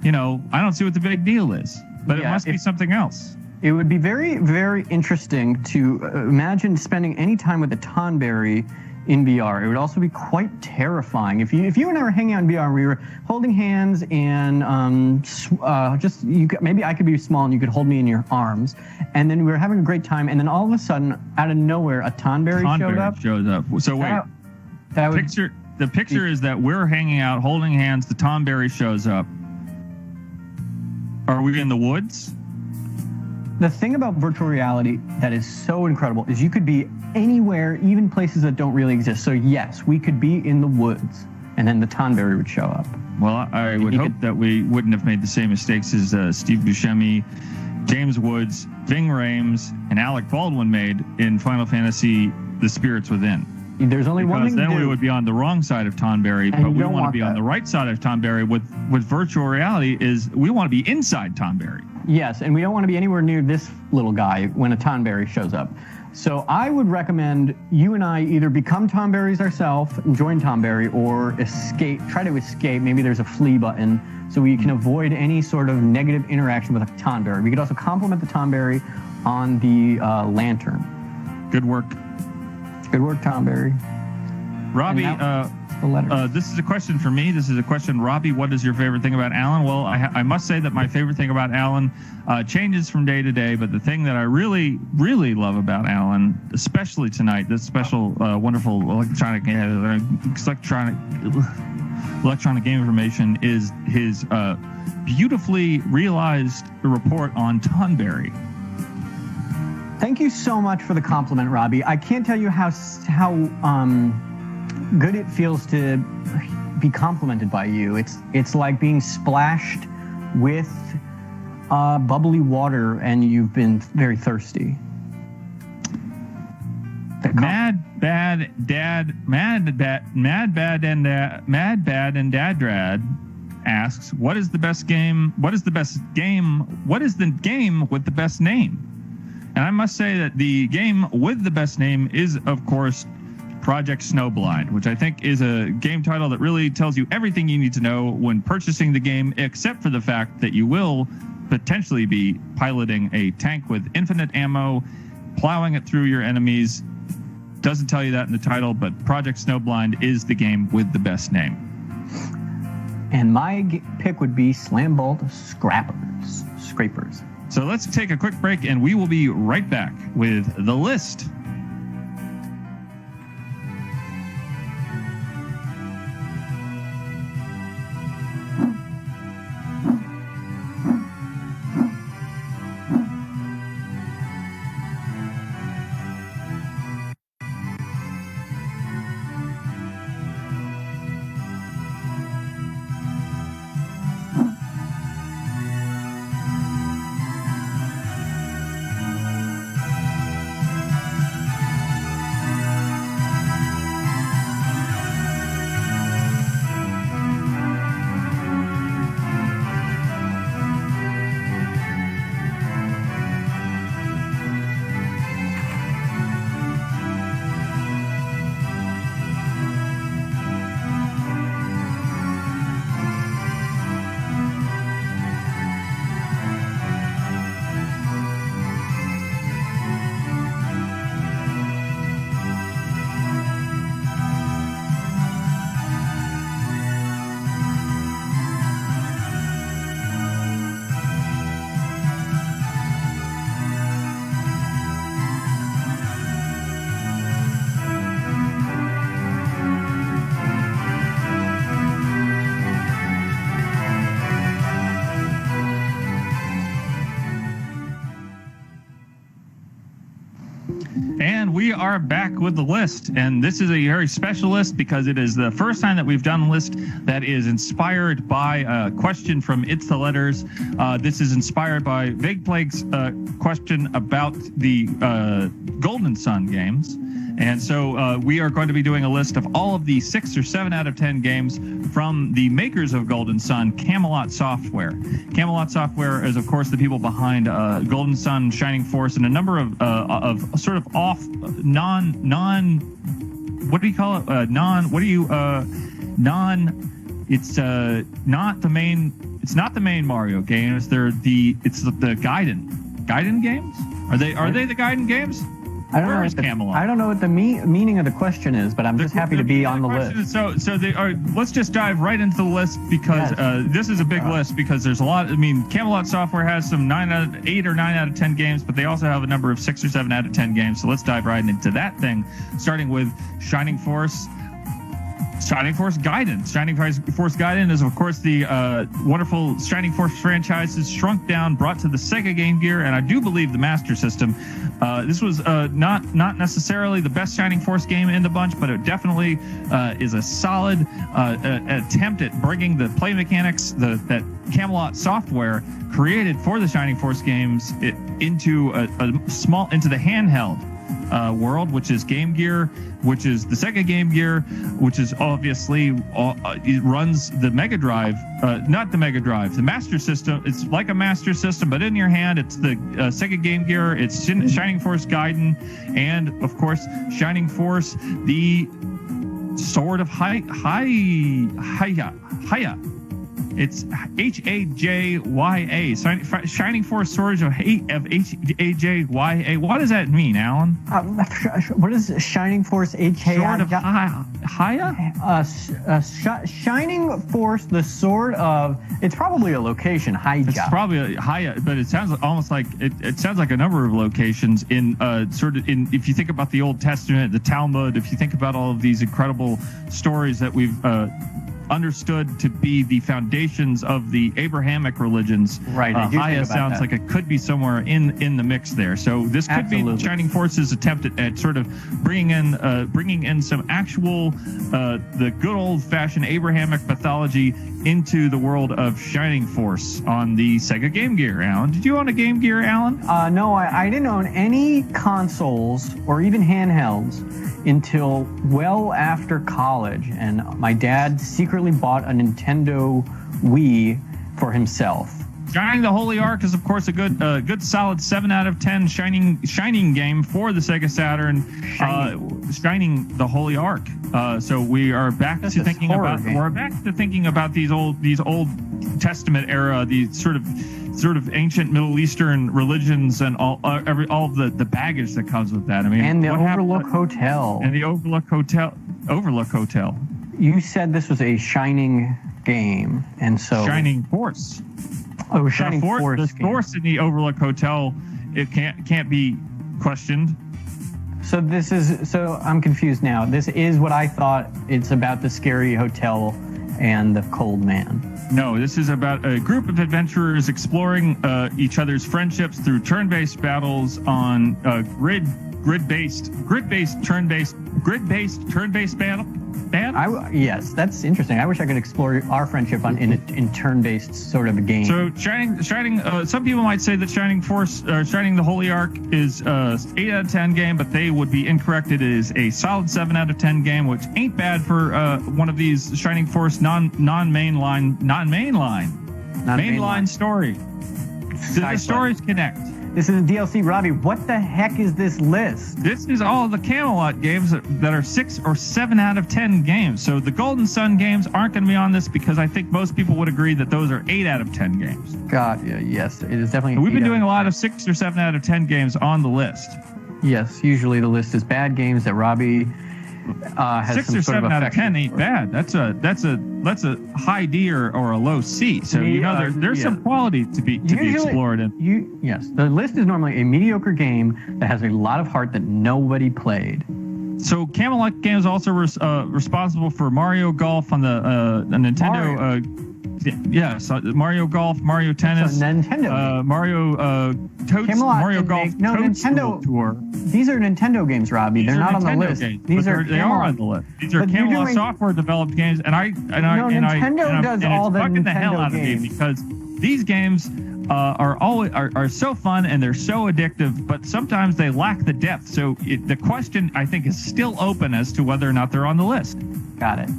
I don't see what the big deal is. But it must be something else. It would be very, very interesting to imagine spending any time with a Tonberry in VR. It would also be quite terrifying. If you and I were hanging out in VR and we were holding hands and maybe I could be small and you could hold me in your arms, and then we were having a great time, and then all of a sudden, out of nowhere, a Tonberry shows up. So wait, the picture is that we're hanging out, holding hands. The Tonberry shows up. Are we in the woods? The thing about virtual reality that is so incredible is you could be anywhere, even places that don't really exist. So yes, we could be in the woods, and then the Tonberry would show up. Well, I would hope that we wouldn't have made the same mistakes as Steve Buscemi, James Woods, Ving Rhames, and Alec Baldwin made in Final Fantasy: The Spirits Within. There's only one thing to do. Because then we would be on the wrong side of Tonberry, but we want to be on the right side of Tonberry. With virtual reality is we want to be inside Tonberry. Yes, and we don't want to be anywhere near this little guy when a Tonberry shows up. So I would recommend you and I either become Tonberries ourselves and join Tonberry, or try to escape. Maybe there's a flee button so we can avoid any sort of negative interaction with a Tonberry. We could also compliment the Tonberry on the lantern. Good work. Good work, Tonberry. Robby, this is a question for me. This is a question, Robby, what is your favorite thing about Alan? Well, I must say that my favorite thing about Alan changes from day to day, but the thing that I really, really love about Alan, especially tonight, this special, wonderful electronic game information, is his beautifully realized report on Tonberry. Thank you so much for the compliment, Robby. I can't tell you how good it feels to be complimented by you. It's like being splashed with bubbly water and you've been very thirsty. Mad Bad and Dadrad asks, what is the game with the best name? And I must say that the game with the best name is, of course, Project Snowblind, which I think is a game title that really tells you everything you need to know when purchasing the game, except for the fact that you will potentially be piloting a tank with infinite ammo, plowing it through your enemies. Doesn't tell you that in the title, but Project Snowblind is the game with the best name. And my pick would be Slambolt Scrapers. So let's take a quick break, and we will be right back with the list. we are back with the list, and this is a very special list because it is the first time that we've done a list that is inspired by a question from It's the Letters. This is inspired by Vague Plague's question about the Golden Sun games. And so we are going to be doing a list of all of the 6 or 7 out of 10 games from the makers of Golden Sun, Camelot Software. Camelot Software is, of course, the people behind Golden Sun, Shining Force, and a number of sort of off what do you call it? It's not the main. It's not the main Mario games. It's the Gaiden games. Are they the Gaiden games? I don't Where know. is Camelot? I don't know what the meaning of the question is, but I'm just happy to be on the list. So they are. Let's just dive right into the list because this is a big list because there's a lot. I mean, Camelot Software has some 8 or 9 out of 10 games, but they also have a number of 6 or 7 out of 10 games. So let's dive right into that thing, starting with Shining Force. Shining Force Gaiden. Shining Force Gaiden is, of course, the wonderful Shining Force franchises shrunk down, brought to the Sega Game Gear, and I do believe the Master System. This was not necessarily the best Shining Force game in the bunch, but it definitely is a solid attempt at bringing the play mechanics that Camelot Software created for the Shining Force games into into the handheld world, which is Game Gear, which is the Sega Game Gear, which is obviously it runs the Mega Drive, not the Mega Drive, the Master System. It's like a Master System, but in your hand, it's the Sega Game Gear. It's Shining Force Gaiden, and of course, Shining Force, the Sword of Haya. It's Hajya. Shining Force Sword of Hajya. What does that mean, Alan? What is Shining Force Hajya? Sword of Haya? Shining Force, the Sword of. It's probably a location, Hajya. It's probably a Haya, but it sounds almost like it sounds like a number of locations in if you think about the Old Testament, the Talmud, if you think about all of these incredible stories that we've understood to be the foundations of the Abrahamic religions. Right. Haya sounds like it could be somewhere in the mix there. So this could be Shining Force's attempt at sort of bringing in some actual the good old fashioned Abrahamic mythology into the world of Shining Force on the Sega Game Gear. Alan, did you own a Game Gear, Alan? No, I didn't own any consoles or even handhelds until well after college, and my dad secretly bought a Nintendo Wii for himself. Shining the Holy Ark is, of course, a good solid 7 out of 10 shining game for the Sega Saturn. Shining the Holy Ark. So we are back to thinking about these old Testament era, these sort of ancient Middle Eastern religions and all of the baggage that comes with that. I mean, and the Overlook Hotel. And the Overlook Hotel. You said this was a Shining game, and so Shining Force. Oh, Shining Force. The Force in the Overlook Hotel, it can't be questioned. So I'm confused now. This is what I thought. It's about the scary hotel and the cold man. No, this is about a group of adventurers exploring each other's friendships through turn-based battles on grid-based turn-based battle. Yes, that's interesting. I wish I could explore our friendship in turn-based sort of a game. So Shining. Some people might say that Shining Force, Shining the Holy Ark, is 8 out of 10 game, but they would be incorrect. It is a solid 7 out of 10 game, which ain't bad for one of these Shining Force mainline story. The stories connect. This is DLC, Robbie. What the heck is this list? This is all the Camelot games that are 6 or 7 out of 10 games. So the Golden Sun games aren't going to be on this because I think most people would agree that those are 8 out of 10 games. God, yes, it is definitely. We've been doing a lot of 6 or 7 out of 10 games on the list. Yes, usually the list is bad games that Robbie has 6 some or sort 7 of out of 10 ain't bad. That's a high D or a low C. So there's some quality to be explored in. Yes, the list is normally a mediocre game that has a lot of heart that nobody played. So Camelot Games also responsible for Mario Golf on the Nintendo Yeah, so Mario Golf, Mario Tennis, Nintendo Mario Mario Golf Toadstool Tour. These are Nintendo games, Robbie. They're not on the list. They are on the list. These are Camelot software developed games, Nintendo does all the fucking Nintendo the hell out games. of me because these games are so fun and they're so addictive, but sometimes they lack the depth. So the question I think is still open as to whether or not they're on the list. Got it.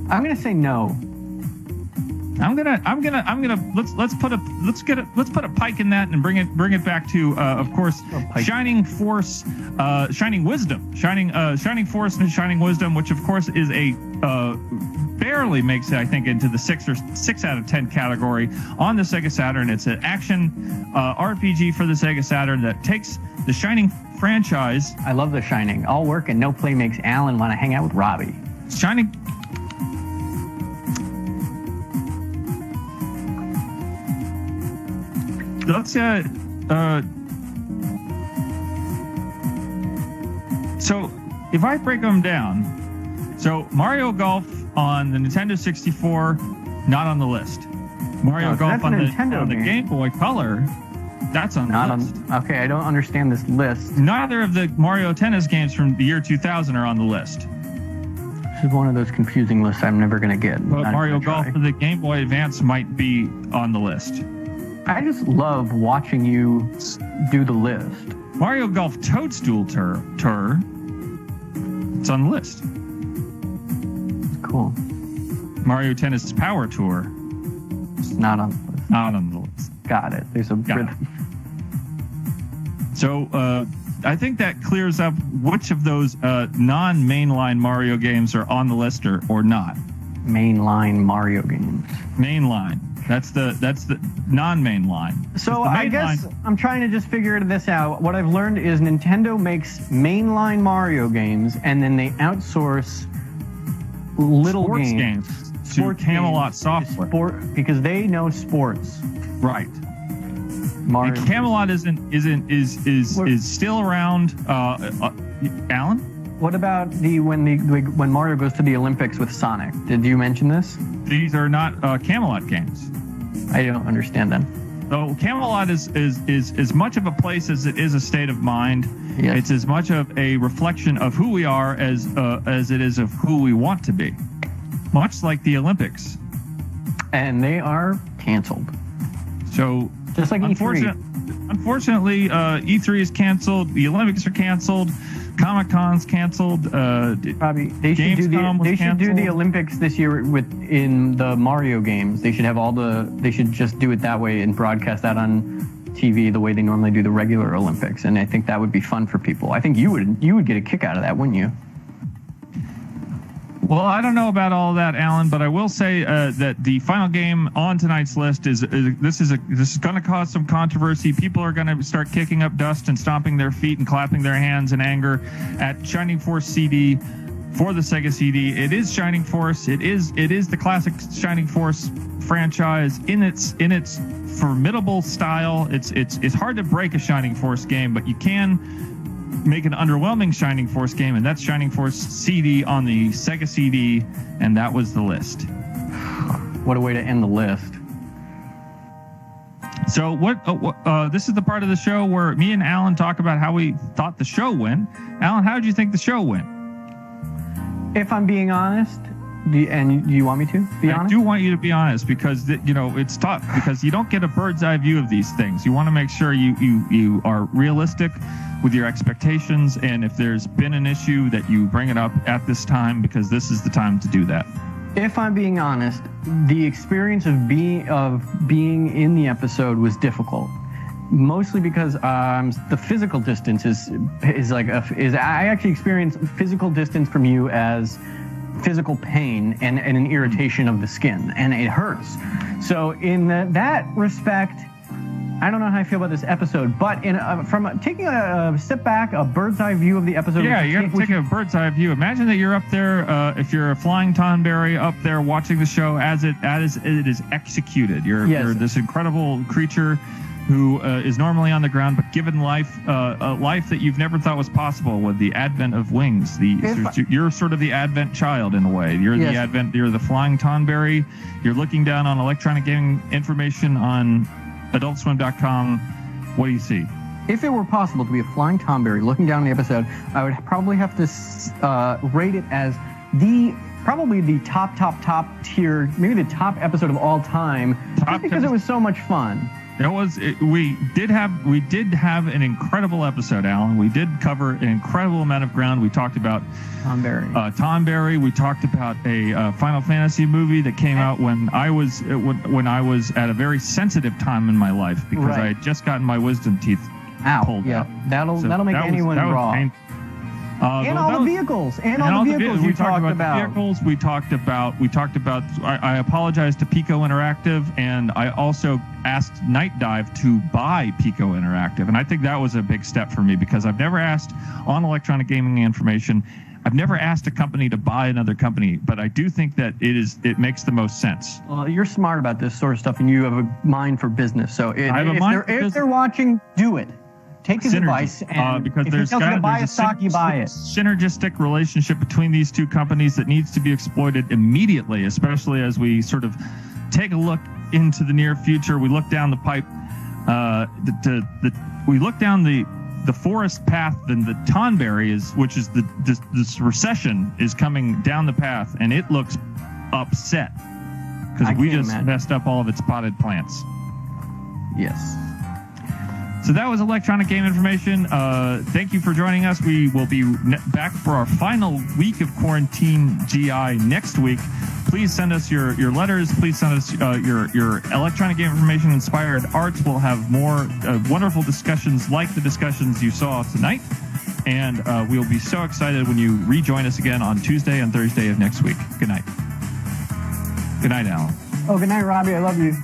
I'm gonna say no. Let's put a pike in that and bring it back to of course Shining Force, Shining Wisdom, Shining Force and Shining Wisdom, which of course is a barely makes it I think into the 6 out of 10 category on the Sega Saturn. It's an action RPG for the Sega Saturn that takes the Shining franchise. I love The Shining. All work and no play makes Alan want to hang out with Robbie. Shining. Let's so if I break them down, so Mario Golf on the Nintendo 64, not on the list. Mario Golf on the Game Boy Color, that's on the list. Okay, I don't understand this list. Neither of the Mario Tennis games from the year 2000 are on the list. This is one of those confusing lists I'm never going to get. But Mario Golf for the Game Boy Advance might be on the list. I just love watching you do the list. Mario Golf Toadstool Tour. It's on the list. Cool. Mario Tennis Power Tour. It's not on the list. Not on the list. Got it. There's a rhythm. So I think that clears up which of those non-mainline Mario games are on the list or not. Mainline Mario games. Mainline. That's the non-main line. So I guess I'm trying to just figure this out. What I've learned is Nintendo makes mainline Mario games and then they outsource little sports games to Camelot software because they know sports. Right. Mario. And Camelot is still around. Alan? What about when Mario goes to the Olympics with Sonic? Did you mention this? These are not Camelot games. I don't understand them. So Camelot is as much of a place as it is a state of mind. Yes. It's as much of a reflection of who we are as it is of who we want to be. Much like the Olympics. And they are canceled. So just like E3. Unfortunately, E3 is canceled. The Olympics are canceled. Comic-Con's canceled. Robbie, they should do the Olympics this year in the Mario games. They should have they should just do it that way and broadcast that on TV the way they normally do the regular Olympics. And I think that would be fun for people. I think you would get a kick out of that, wouldn't you? Well, I don't know about all of that, Alan, but I will say that the final game on tonight's list is this is going to cause some controversy. People are going to start kicking up dust and stomping their feet and clapping their hands in anger at Shining Force CD for the Sega CD. It is Shining Force. It is the classic Shining Force franchise in its formidable style. It's hard to break a Shining Force game, but you can make an underwhelming Shining Force game, and that's Shining Force CD on the Sega CD, and that was the list. What a way to end the list. So this is the part of the show where me and Alan talk about how we thought the show went. Alan, how did you think the show went? If I'm being honest, do you want me to be honest? I do want you to be honest because it's tough because you don't get a bird's eye view of these things. You want to make sure you are realistic with your expectations, and if there's been an issue that you bring it up at this time because this is the time to do that. If I'm being honest, the experience of being in the episode was difficult, mostly because the physical distance is I actually experience physical distance from you as physical pain and an irritation of the skin, and it hurts. So in that respect, I don't know how I feel about this episode, but from taking a step back, a bird's eye view of the episode. Yeah, you're taking a bird's eye view. Imagine that you're up there, if you're a flying Tonberry up there watching the show as it is executed. You're this incredible creature who is normally on the ground, but given life, a life that you've never thought was possible with the advent of wings. You're sort of the advent child in a way. You're the flying Tonberry. You're looking down on electronic gaming information on AdultSwim.com. What do you see? If it were possible to be a flying Tonberry looking down the episode, I would probably have to rate it as probably the top tier, maybe the top episode of all time, just because it was so much fun. We did have an incredible episode, Alan. We did cover an incredible amount of ground. We talked about Tonberry. We talked about a Final Fantasy movie that came out when I was at a very sensitive time in my life, because I had just gotten my wisdom teeth pulled out. That'll make anyone raw. And all the vehicles we talked about. We talked about. I apologize to Pico Interactive, and I also asked Night Dive to buy Pico Interactive, and I think that was a big step for me, because I've never asked on electronic gaming information. I've never asked a company to buy another company, but I do think that it makes the most sense. Well, you're smart about this sort of stuff, and you have a mind for business. So if they're watching, do it. Take his advice, and because if he tells you to buy a stock, you buy it. Synergistic relationship between these two companies that needs to be exploited immediately, especially as we sort of take a look into the near future. We look down the pipe, we look down the forest path, and the Tonberry which is this recession is coming down the path, and it looks upset because we just messed up all of its potted plants. Yes. So that was electronic game information. Thank you for joining us. We will be back for our final week of Quarant-Egi next week. Please send us your letters. Please send us your electronic game information inspired arts. We'll have more wonderful discussions like the discussions you saw tonight. And we'll be so excited when you rejoin us again on Tuesday and Thursday of next week. Good night. Good night, Alan. Oh, good night, Robby. I love you.